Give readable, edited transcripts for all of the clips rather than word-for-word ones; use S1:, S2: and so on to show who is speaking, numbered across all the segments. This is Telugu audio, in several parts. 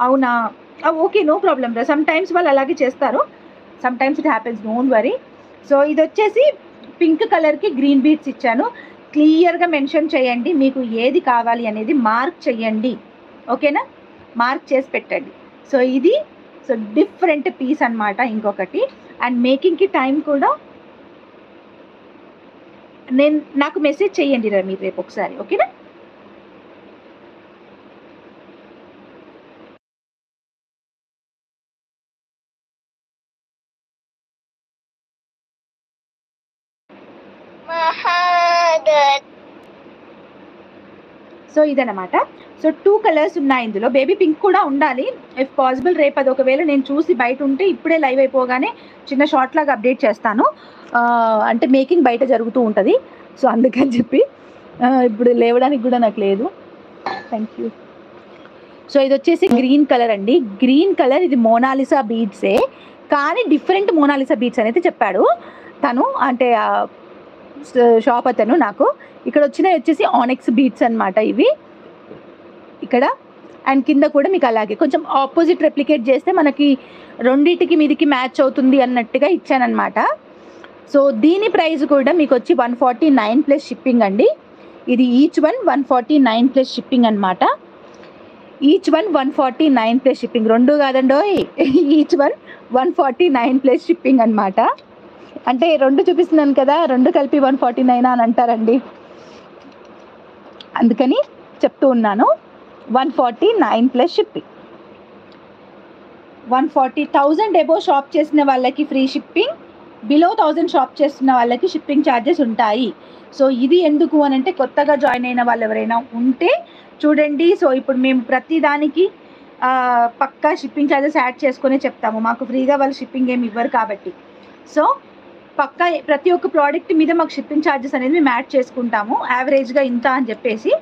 S1: అవునా? ఓకే. నో ప్రాబ్లమ్ రా. సమ్ టైమ్స్ వాళ్ళు అలాగే చేస్తారు. Sometimes it happens. Don't worry. So ఇదొచ్చేసి పింక్ కలర్‌కి గ్రీన్ బీడ్స్ ఇచ్చాను. క్లియర్‌గా మెన్షన్ చేయండి. మీకు ఏది కావాలి అనేది మార్క్ చేయండి. ఓకేనా? మార్క్ చేసి పెట్టండి. సో ఇది డిఫరెంట్ పీస్ అన్నమాట ఇంకొకటి. అండ్ మేకింగ్‌కి టైం కూడా నాకు మెసేజ్ చేయండి రా మీరు రేపు ఒకసారి. ఓకేనా? సో ఇదనమాట. సో 2 కలర్స్ ఉన్నాయి ఇందులో. బేబీ పింక్ కూడా ఉండాలి. ఇఫ్ పాసిబుల్ రేపు అది ఒకవేళ నేను చూసి బయట ఉంటే ఇప్పుడే లైవ్ అయిపోగానే చిన్న షార్ట్ లాగా అప్డేట్ చేస్తాను. అంటే మేకింగ్ బయట జరుగుతూ ఉంటది. సో అందుకని చెప్పి ఇప్పుడు లేవడానికి కూడా నాకు లేదు. Thank you. సో ఇదొచ్చేసి గ్రీన్ కలర్ అండి. గ్రీన్ కలర్ ఇది మోనాలిసా బీడ్సే. కానీ డిఫరెంట్ మోనాలిసా బీడ్స్ అనేది చెప్పాడు తను. అంటే షాప్ అతను నాకు. ఇక్కడ వచ్చినవి వచ్చేసి ఆనెక్స్ బీడ్స్ అన్నమాట ఇవి. ఇక్కడ అండ్ కింద కూడా మీకు అలాగే కొంచెం ఆపోజిట్ రెప్లికేట్ చేస్తే మనకి రెండిటికి మీదికి మ్యాచ్ అవుతుంది అన్నట్టుగా ఇచ్చానన్నమాట. సో దీని ప్రైస్ కూడా మీకు వచ్చి 149 ప్లస్ షిప్పింగ్ అండి. ఇది ఈచ్ వన్ 149 ప్లస్ షిప్పింగ్ అనమాట. Each one 149 plus shipping. రెండు కాదండోయ్, ఈచ్ వన్ 149 ప్లస్ షిప్పింగ్ అనమాట. అంటే రెండు చూపిస్తున్నాను కదా, రెండు కలిపి 149 అని అంటారండి, అందుకని చెప్తూ ఉన్నాను. 149 ప్లస్ షిప్పింగ్. 140,000 ఎబో షాప్ చేసిన వాళ్ళకి ఫ్రీ షిప్పింగ్, బిలో 1000 షాప్ చేస్తున్న వాళ్ళకి షిప్పింగ్ ఛార్జెస్ ఉంటాయి. సో ఇది ఎందుకు అని అంటే కొత్తగా జాయిన్ అయిన వాళ్ళు ఎవరైనా ఉంటే చూడండి. సో ఇప్పుడు మేము ప్రతి దానికి పక్కా షిప్పింగ్ ఛార్జెస్ యాడ్ చేసుకునే చెప్తాము. మాకు ఫ్రీగా వాళ్ళు షిప్పింగ్ ఏమి ఇవ్వరు కాబట్టి. సో పక్కా ప్రతి ఒక్క ప్రోడక్ట్ మీద మాకు షిప్పింగ్ ఛార్జెస్ అనేది మేము యాడ్ చేసుకుంటాము, యావరేజ్గా ఇంత అని చెప్పేసి.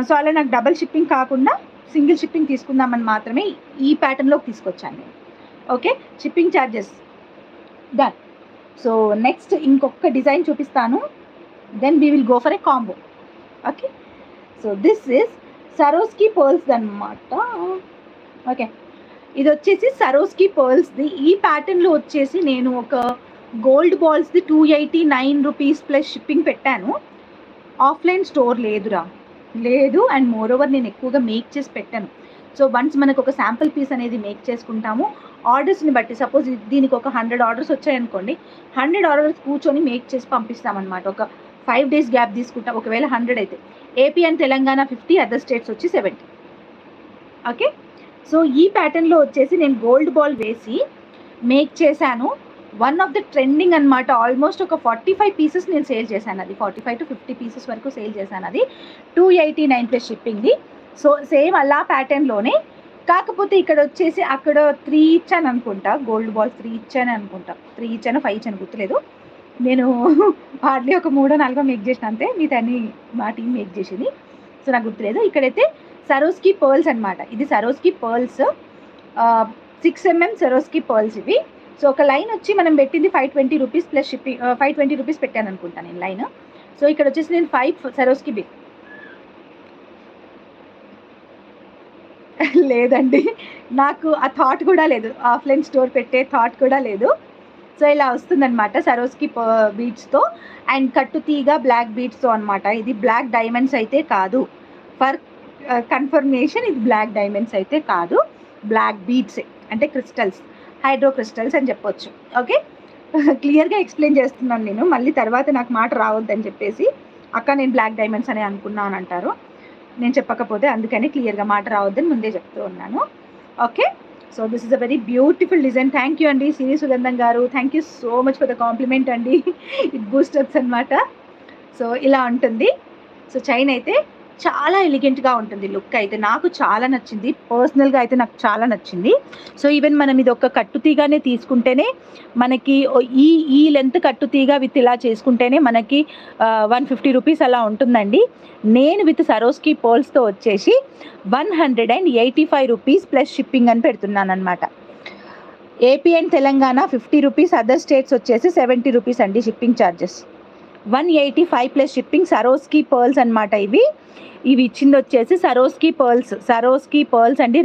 S1: సో అలా నాకు డబల్ షిప్పింగ్ కాకుండా సింగిల్ షిప్పింగ్ తీసుకుందామని మాత్రమే ఈ ప్యాటర్న్లోకి తీసుకొచ్చాను నేను. Okay, shipping charges done. So next ఇంకొక డిజైన్ చూపిస్తాను, then we will go for a combo. Okay, so this is Swarovski pearls అన్నమాట. ఓకే, ఇది వచ్చేసి సరోస్కి పర్ల్స్ది. ఈ ప్యాటర్న్లో వచ్చేసి నేను ఒక గోల్డ్ బాల్స్ది 289 రూపీస్ ప్లస్ షిప్పింగ్ పెట్టాను. ఆఫ్లైన్ స్టోర్ లేదురా, లేదు. అండ్ మోర్ ఓవర్ నేను ఎక్కువగా మేక్ చేసి పెట్టాను. సో వన్స్ మనకు ఒక శాంపుల్ పీస్ అనేది మేక్ చేసుకుంటాము ఆర్డర్స్ని బట్టి. సపోజ్ దీనికి ఒక 100 ఆర్డర్స్ వచ్చాయనుకోండి, 100 ఆర్డర్స్ కూర్చొని మేక్ చేసి పంపిస్తామన్నమాట. ఒక 5 days గ్యాప్ తీసుకుంటాం. ఒకవేళ 100 అయితే AP and Telangana 50, other states వచ్చి 70. ఓకే, సో ఈ ప్యాటర్న్లో వచ్చేసి నేను గోల్డ్ బాల్ వేసి మేక్ చేశాను. వన్ ఆఫ్ ద ట్రెండింగ్ అనమాట. ఆల్మోస్ట్ ఒక 45 పీసెస్ నేను సేల్ చేశాను. అది 45 to 50 పీసెస్ వరకు సేల్ చేశాను. అది 289 ప్లస్ షిప్పింగ్ది. సో సేమ్ అలా ప్యాటర్న్లోనే, కాకపోతే ఇక్కడ వచ్చేసి అక్కడ 3 ఇచ్చాను అనుకుంటా. గోల్డ్ బాల్స్ 3 ఇచ్చాను అనుకుంటా. 3 ఇచ్చాను, 5 ఇచ్చాను, గుర్తులేదు. నేను హార్డ్లీ ఒక 3-4 మేక్ చేసిన అంతే, మిగతాన్ని మా టీం మేక్ చేసింది. సో నాకు గుర్తులేదు. ఇక్కడైతే సరోస్కి పర్ల్స్ అనమాట. ఇది సరోస్కి పర్ల్స్ 6 mm సరోస్కి పర్ల్స్ ఇవి. సో ఒక లైన్ వచ్చి మనం పెట్టింది 520 రూపీస్ ప్లస్ షిప్పింగ్. 520 రూపీస్ పెట్టాను అనుకుంటాను నేను లైన్. సో ఇక్కడ వచ్చేసి నేను 5 సరోస్కి బిల్ లేదండి, నాకు ఆ థాట్ కూడా లేదు, ఆఫ్లైన్ స్టోర్ పెట్టే థాట్ కూడా లేదు. సో ఇలా వస్తుందన్నమాట సరోస్కి బీడ్స్తో అండ్ కట్టు తీగ బ్లాక్ బీడ్స్తో అనమాట. ఇది బ్లాక్ డైమండ్స్ అయితే కాదు, ఫర్ కన్ఫర్మేషన్, ఇది బ్లాక్ డైమండ్స్ అయితే కాదు, బ్లాక్ బీడ్సే. అంటే క్రిస్టల్స్, హైడ్రో క్రిస్టల్స్ అని చెప్పొచ్చు. ఓకే, క్లియర్గా ఎక్స్ప్లెయిన్ చేస్తున్నాను నేను, మళ్ళీ తర్వాత నాకు మాట రావద్దని చెప్పేసి అక్క నేను బ్లాక్ డైమండ్స్ అని అనుకున్నాను అంటారు నేను చెప్పకపోతే. అందుకని క్లియర్గా మాట రావద్దని ముందే చెప్తూ ఉన్నాను. Okay, so this is a very beautiful design. Thank you అండి సిరి సుగంధం గారు, thank you so much for the complement అండి. ఇట్ బూస్టప్స్ అనమాట. సో ఇలా ఉంటుంది. సో చైన్ అయితే చాలా ఎలిగెంట్గా ఉంటుంది. లుక్ అయితే నాకు చాలా నచ్చింది, పర్సనల్గా అయితే నాకు చాలా నచ్చింది. సో ఈవెన్ మనం ఇది ఒక కట్టుతీగానే తీసుకుంటేనే మనకి ఈ లెంత్ కట్టుతీగా విత్ ఇలా చేసుకుంటేనే మనకి 150 రూపీస్ అలా ఉంటుందండి. నేను విత్ సరోస్కి పర్ల్స్తో వచ్చేసి 185 రూపీస్ ప్లస్ షిప్పింగ్ అని పెడుతున్నాను అనమాట. AP and Telangana 50 rupees, other states వచ్చేసి 70 రూపీస్ అండి shipping charges. 185 plus shipping. సరోస్కి pearls అనమాట ఇవి ఇచ్చింది వచ్చేసి సరోస్కి పర్ల్స్ అండి.